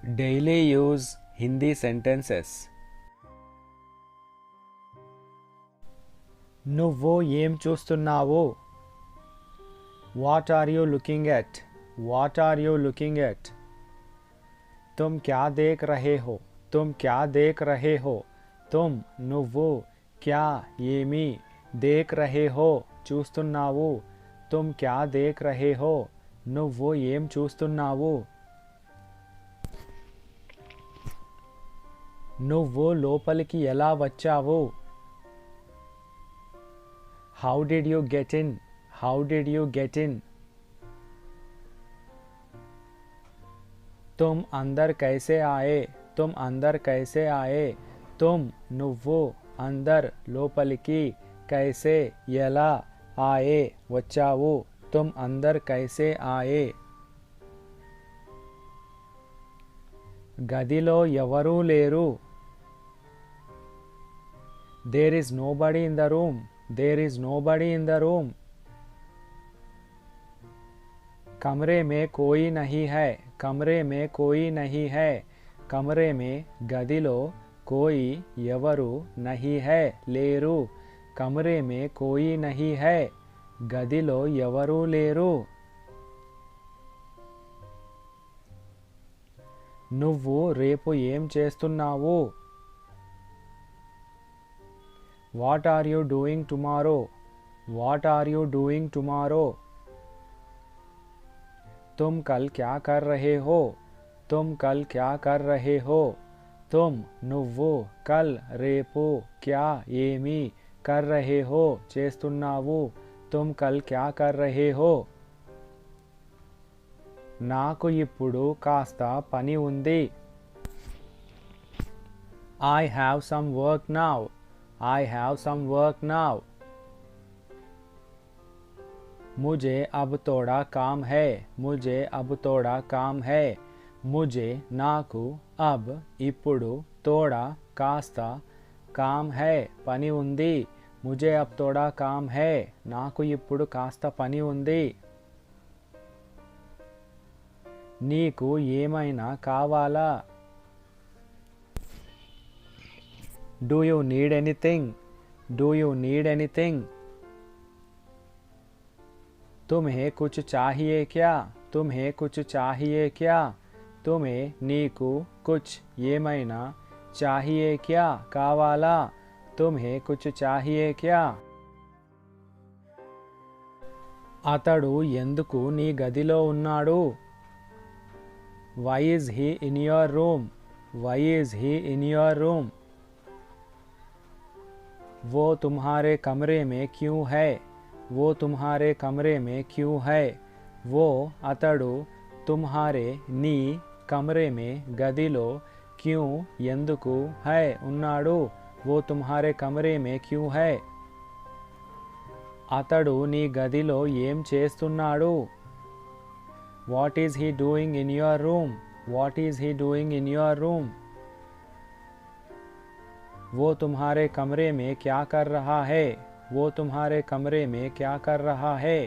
Daily use Hindi sentences. నువ్వు ఏం చూస్తున్నావు? What are you looking at? What are you looking at? तुम क्या देख रहे हो? तुम क्या देख रहे हो? तुम నువ్వు क्या ఏమి देख रहे हो చూస్తున్నావు? तुम क्या देख रहे हो? నువ్వు ఏం చూస్తున్నావు? నువ్వు లోపలికి ఎలా వచ్చావు? How did you get in? How did you get in? तुम अंदर कैसे आए? तुम अंदर कैसे आए? तुम నువ్వు अंदर లోపలికి कैसे ఎలా आए వచ్చావు? तुम अंदर कैसे आए? గదిలో ఎవరూ లేరు. There is nobody in the room. There is nobody in the room. कमरे में कोई नहीं है. कमरे में कोई नहीं है. कमरे में गदिलो कोई ఎవరు नहीं है లేరు. कमरे में कोई नहीं है. గదిలో ఎవరూ లేరు. నువ్వు రేపు ఏం చేస్తున్నావు? What are you doing tomorrow? What are you doing tomorrow? तुम कल क्या कर रहे हो? तुम कल क्या कर रहे हो? तुम నువ్వు कल రేపు क्या ఏమి कर रहे हो చేస్తున్నావు? तुम कल क्या कर रहे हो? నాకు ఇప్పుడు కాస్త పని ఉంది. I have some work now. I have some work now. मुझे अब थोड़ा काम है. मुझे अब थोड़ा काम है. मुझे నాకు अब ఇప్పుడు थोड़ा కాస్త काम है పని ఉంది. मुझे अब थोड़ा काम है. నాకు ఇప్పుడు కాస్త పని ఉంది. నీకు ఏమైనా కావాలా? Do you need anything? Do you need anything? तुम्हें कुछ चाहिए क्या? तुम्हें कुछ चाहिए क्या? तुम्हें నీకు कुछ ఏమైనా चाहिए क्या కావాలా? तुम्हें कुछ चाहिए क्या? అతడు ఎందుకు నీ గదిలో ఉన్నాడు? Why is he in your room? Why is he in your room? वो तुम्हारे कमरे में क्यों है? वो तुम्हारे कमरे में क्यों है? वो అతడు तुम्हारे నీ कमरे में గదిలో क्यों ఎందుకు है ఉన్నాడు? वो तुम्हारे कमरे में क्यों है? అతడు నీ గదిలో ఏం చేస్తున్నాడు? What is he doing in your room? What is he doing in your room? वो तुम्हारे कमरे में क्या कर रहा है? वो तुम्हारे कमरे में क्या कर रहा है?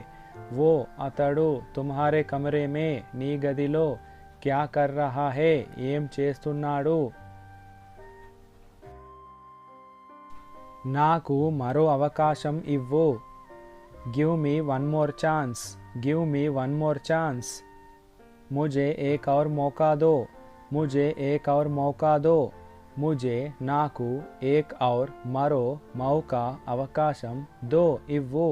वो అతడు तुम्हारे कमरे में నీ గదిలో क्या कर रहा है ఏం చేస్తున్నాడు? నాకు మరో అవకాశం ఇవ్వు. Give me one more chance. Give me one more chance. मुझे एक और मौका दो. मुझे एक और मौका दो. मुझे నాకు एक और మరో మౌకా అవకాశం దో ఇవ్వు.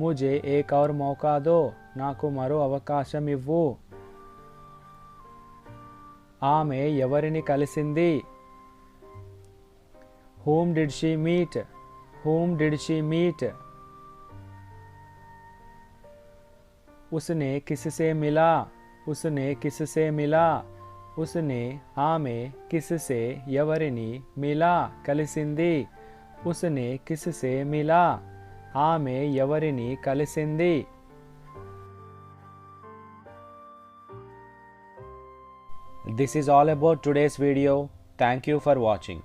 मुझे एक और मौका दो. నాకు మరో అవకాశం ఇవ్వు. ఆమె ఎవరిని కలిసింది? Whom did she meet? Whom did she meet? उसने किससे मिला? उसने किससे मिला? उसने ఆమె किससे ఎవరిని మిలా కలిసింది? उसने किससे मिला? ఆమె ఎవరిని కలిసింది? This is all about today's video. Thank you for watching.